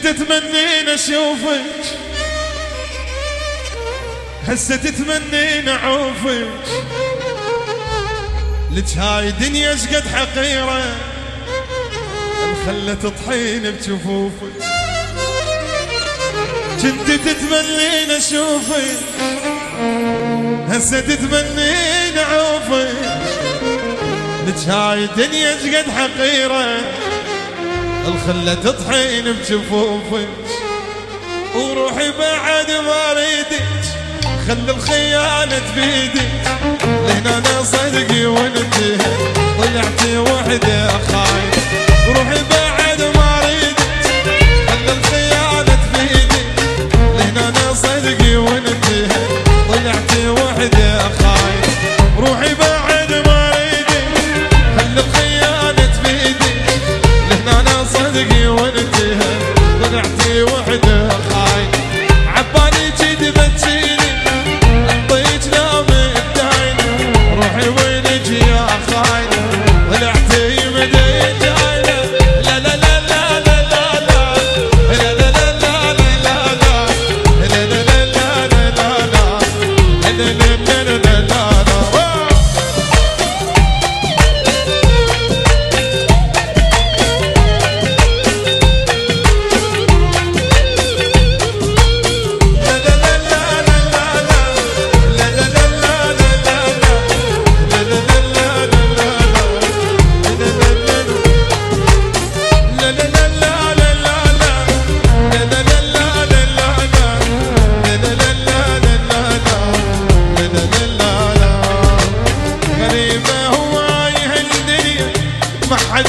تتمنين اشوفك، هسه تتمنين اعوفك، لك هاي دنيا شقد حقيرة الخلة تطحين بجفوفك. كنت تتمنين اشوفك، هسه تتمنين اعوفك، لك هاي دنيا شقد حقيرة الخلة تطحين بجفوفك. وروحي بعد ما اريدك، خلي الخيانة بيدك، لهنا انا صدقي وانتي ضيعتي وحدة خاين. روحي بعد ما اريدك، خلي الخيانة بيدك، لهنا انا صدقي وانتي ضيعتي وحدة خاين. روحي بعد ما اريدك، خلي الخيانة بيدك، لهنا انا صدقي وانتي ضيعتي وحدة خاين. عبالي جد بتجيني انطيك لامي الداين، روحي وينك يا خاين طلعتي مدى جاينة. لا لا لا لا لا لا لا لا لا لا لا لا لا لا لا لا لا لا لا.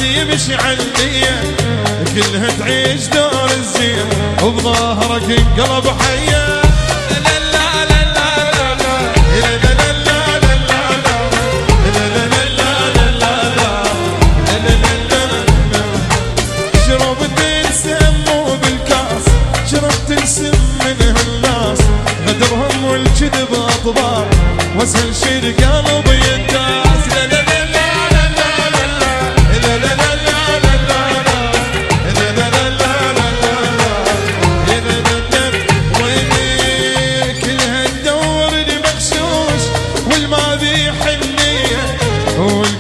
يمشي عالنية كلها تعيش دور الزين، وبظهرك انقلب حية. لا لا لا لا لا لا لا لا لا لا. شربت السم بالكاس، شربت السم من الناس، غدرهم والكذب اطباع، واسهل شي قلبي ينتاس. لا لا لا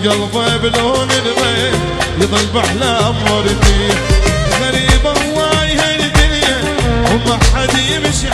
قلبه بلون الغيب يضل باحلام ورديه. غريبه هواي هالدنيا وما حد يمشي